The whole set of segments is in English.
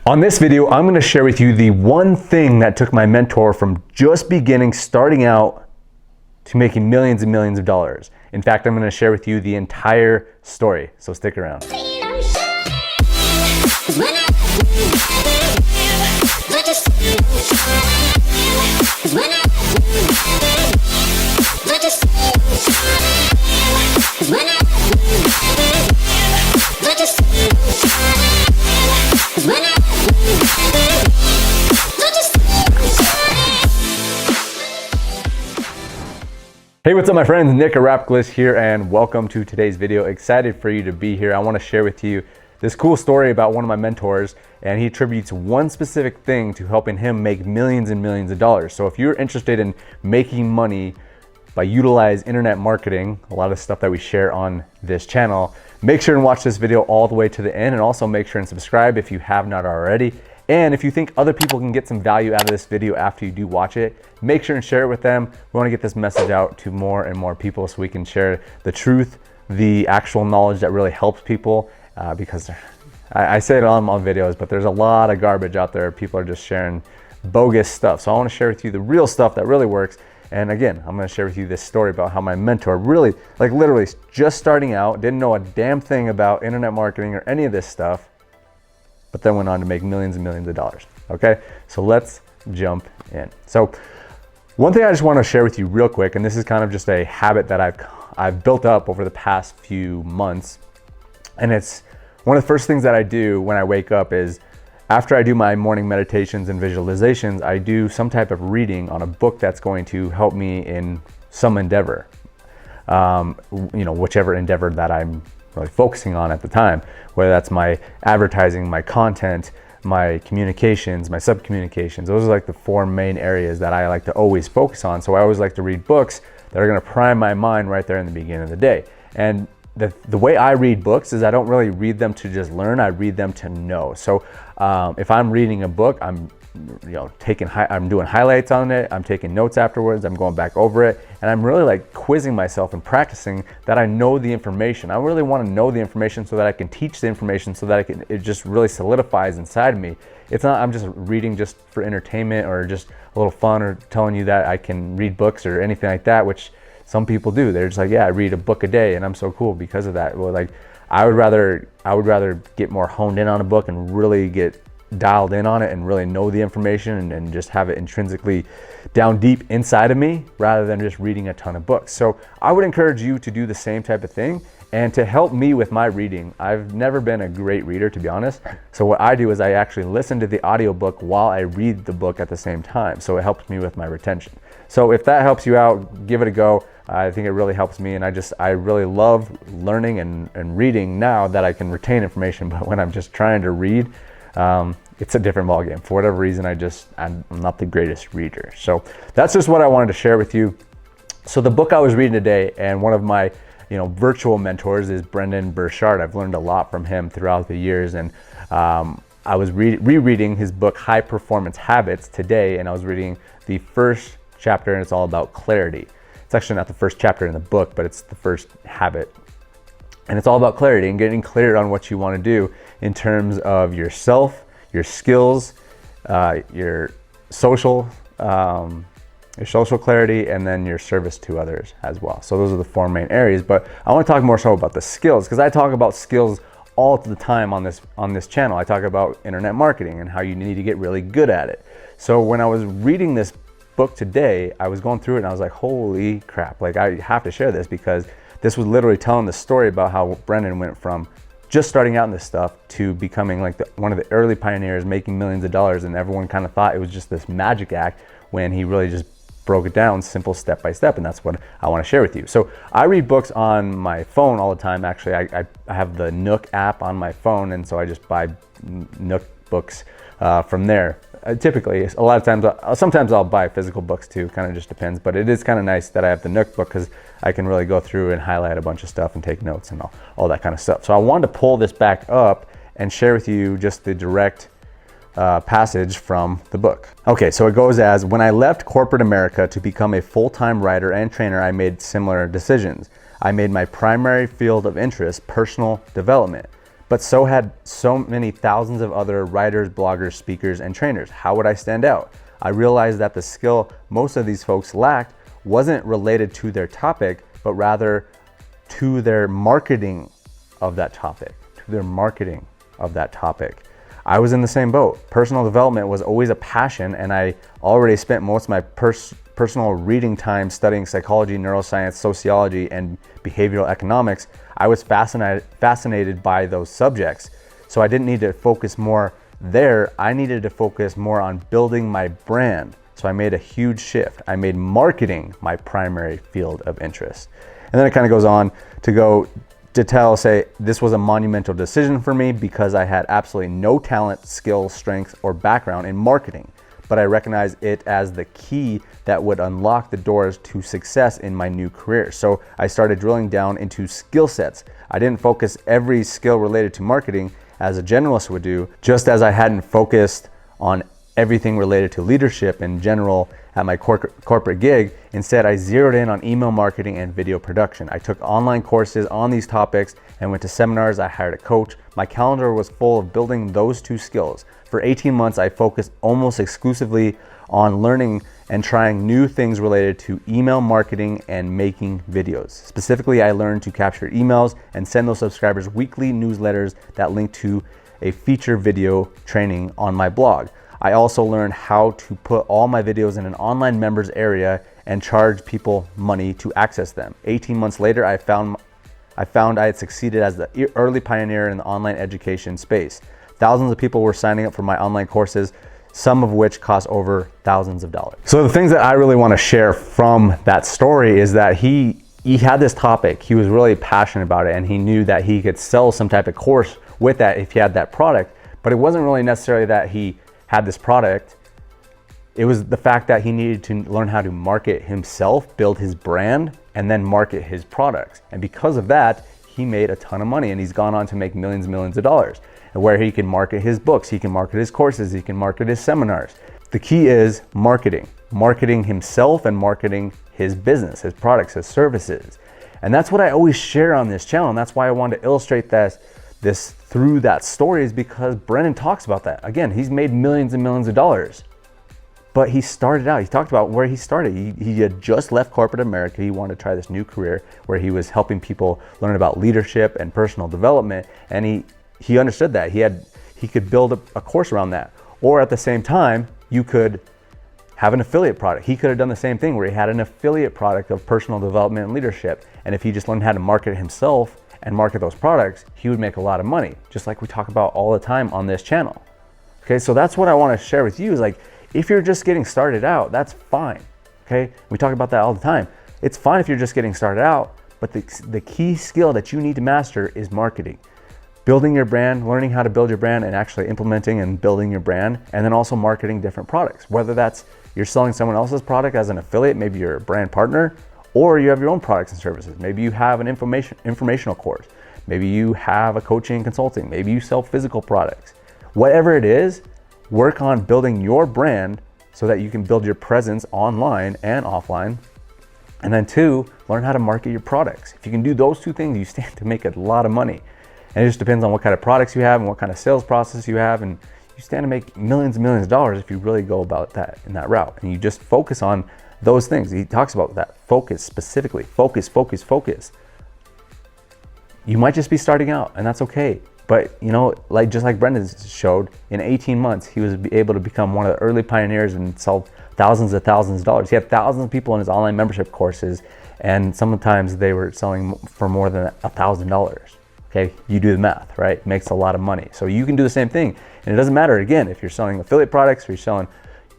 On this video, I'm gonna share with you the one thing that took my mentor from just beginning, starting out, to making millions and millions of dollars. In fact, I'm gonna share with you the entire story, so stick around. Hey, what's up my friends? Nick Arapaglis here and welcome to today's video. Excited for you to be here. I want to share with you this cool story about one of my mentors, and he attributes one specific thing to helping him make millions and millions of dollars. So if you're interested in making money by utilize internet marketing, a lot of stuff that we share on this channel, make sure and watch this video all the way to the end, and also make sure and subscribe if you have not already. And if you think other people can get some value out of this video after you do watch it, make sure and share it with them. We want to get this message out to more and more people so we can share the truth, the actual knowledge that really helps people, because I say it on videos, but there's a lot of garbage out there. People are just sharing bogus stuff. So I want to share with you the real stuff that really works. And again, I'm going to share with you this story about how my mentor really, like literally just starting out, didn't know a damn thing about internet marketing or any of this stuff, but then went on to make millions and millions of dollars. Okay, so let's jump in. So one thing I just want to share with you real quick, and this is kind of just a habit that I've built up over the past few months, and it's one of the first things that I do when I wake up is after I do my morning meditations and visualizations, I do some type of reading on a book that's going to help me in some endeavor, whichever endeavor that I'm really focusing on at the time, whether that's my advertising, my content, my communications, my sub-communications. Those are like the four main areas that I like to always focus on. So I always like to read books that are gonna prime my mind right there in the beginning of the day. And the way I read books is I don't really read them to just learn, I read them to know. So if I'm reading a book, I'm doing highlights on it, I'm taking notes afterwards, I'm going back over it, and I'm really like quizzing myself and practicing that I know the information. I really want to know the information so that I can teach the information, so that it just really solidifies inside of me. It's not I'm just reading just for entertainment or just a little fun or telling you that I can read books or anything like that, which some people do. They're just like, yeah, I read a book a day and I'm so cool because of that. Well, like I would rather get more honed in on a book and really get dialed in on it and really know the information and just have it intrinsically down deep inside of me rather than just reading a ton of books. So I would encourage you to do the same type of thing. And to help me with my reading, I've never been a great reader, to be honest. So what I do is I actually listen to the audiobook while I read the book at the same time. So it helps me with my retention. So if that helps you out, give it a go. I think it really helps me, and I really love learning and reading now that I can retain information. But when I'm just trying to read, it's a different ballgame. For whatever reason, I'm not the greatest reader. So that's just what I wanted to share with you. So the book I was reading today, and one of my virtual mentors is Brendon Burchard. I've learned a lot from him throughout the years, and I was rereading his book High Performance Habits today, and I was reading the first chapter, and it's all about clarity. It's actually not the first chapter in the book, but it's the first habit. And it's all about clarity and getting clear on what you want to do in terms of yourself, your skills, your social clarity, and then your service to others as well. So those are the four main areas. But I want to talk more so about the skills, because I talk about skills all the time on this channel. I talk about internet marketing and how you need to get really good at it. So when I was reading this book today, I was going through it and I was like, holy crap, like I have to share this, because this was literally telling the story about how Brendon went from just starting out in this stuff to becoming like one of the early pioneers, making millions of dollars, and everyone kind of thought it was just this magic act when he really just broke it down simple step by step, and that's what I want to share with you. So I read books on my phone all the time. Actually, I have the Nook app on my phone, and so I just buy Nook books from there. Typically, a lot of times, sometimes I'll buy physical books too, kind of just depends, but it is kind of nice that I have the Nook book because I can really go through and highlight a bunch of stuff and take notes and all that kind of stuff. So I wanted to pull this back up and share with you just the direct passage from the book. Okay, so it goes as, when I left corporate America to become a full-time writer and trainer, I made similar decisions. I made my primary field of interest personal development. but so had so many thousands of other writers, bloggers, speakers, and trainers. How would I stand out? I realized that the skill most of these folks lacked wasn't related to their topic, but rather to their marketing of that topic, I was in the same boat. Personal development was always a passion, and I already spent most of my personal reading time studying psychology, neuroscience, sociology, and behavioral economics. I was fascinated by those subjects. So I didn't need to focus more there. I needed to focus more on building my brand. So I made a huge shift. I made marketing my primary field of interest. And then it kind of goes on to say this was a monumental decision for me because I had absolutely no talent, skill, strength, or background in marketing, but I recognized it as the key that would unlock the doors to success in my new career. So I started drilling down into skill sets. I didn't focus every skill related to marketing as a generalist would do, just as I hadn't focused on everything related to leadership in general at my corporate gig. Instead, I zeroed in on email marketing and video production. I took online courses on these topics and went to seminars. I hired a coach. My calendar was full of building those two skills. For 18 months, I focused almost exclusively on learning and trying new things related to email marketing and making videos. Specifically, I learned to capture emails and send those subscribers weekly newsletters that link to a feature video training on my blog. I also learned how to put all my videos in an online members area and charge people money to access them. 18 months later, I found I had succeeded as the early pioneer in the online education space. Thousands of people were signing up for my online courses, some of which cost over thousands of dollars. So the things that I really want to share from that story is that he had this topic, he was really passionate about it, and he knew that he could sell some type of course with that if he had that product, but it wasn't really necessarily that he had this product. It was the fact that he needed to learn how to market himself, build his brand, and then market his products. And because of that, he made a ton of money, and he's gone on to make millions and millions of dollars. And where he can market his books, he can market his courses, he can market his seminars. The key is marketing himself and marketing his business, his products, his services. And that's what I always share on this channel. And that's why I wanted to illustrate this through that story, is because Brennan talks about that. Again, he's made millions and millions of dollars, but he started out, he talked about where he started. He had just left corporate America. He wanted to try this new career where he was helping people learn about leadership and personal development. And he understood that he could build a course around that. Or at the same time, you could have an affiliate product. He could have done the same thing where he had an affiliate product of personal development and leadership. And if he just learned how to market himself and market those products, he would make a lot of money, just like we talk about all the time on this channel. Okay, so that's what I want to share with you, is like, if you're just getting started out, that's fine. Okay, we talk about that all the time. It's fine if you're just getting started out, but the key skill that you need to master is marketing. Building your brand, learning how to build your brand, and actually implementing and building your brand, and then also marketing different products. Whether that's you're selling someone else's product as an affiliate, maybe you're a brand partner, or you have your own products and services. Maybe you have an informational course. Maybe you have a coaching and consulting. Maybe you sell physical products. Whatever it is, work on building your brand so that you can build your presence online and offline. And then 2, learn how to market your products. If you can do those 2 things, you stand to make a lot of money. And it just depends on what kind of products you have and what kind of sales process you have. And you stand to make millions and millions of dollars if you really go about that in that route. And you just focus on those things. He talks about that. Focus specifically. Focus. You might just be starting out, and that's okay. But just like Brendan showed, in 18 months, he was able to become one of the early pioneers and sell thousands of dollars. He had thousands of people in his online membership courses, and sometimes they were selling for more than $1,000. Okay, you do the math, right? It makes a lot of money. So you can do the same thing. And it doesn't matter, again, if you're selling affiliate products, or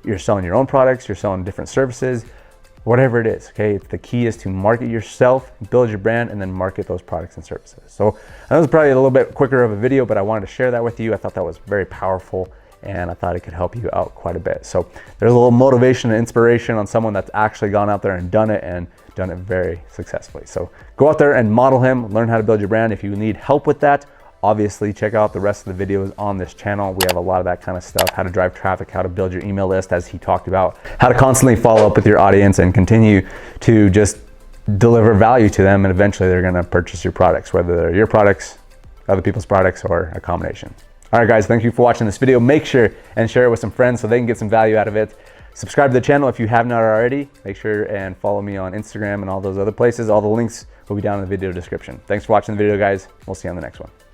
you're selling your own products, you're selling different services, whatever it is, okay? The key is to market yourself, build your brand, and then market those products and services. So that was probably a little bit quicker of a video, but I wanted to share that with you. I thought that was very powerful, and I thought it could help you out quite a bit. So there's a little motivation and inspiration on someone that's actually gone out there and done it very successfully. So go out there and model him, learn how to build your brand. If you need help with that, obviously check out the rest of the videos on this channel. We have a lot of that kind of stuff, how to drive traffic, how to build your email list, as he talked about, how to constantly follow up with your audience and continue to just deliver value to them, and eventually they're going to purchase your products, whether they're your products other people's products or a combination. All right, guys, thank you for watching this video. Make sure and share it with some friends so they can get some value out of it. Subscribe to the channel if you have not already. Make sure and follow me on Instagram and all those other places. All the links will be down in the video description. Thanks for watching the video, guys. We'll see you on the next one.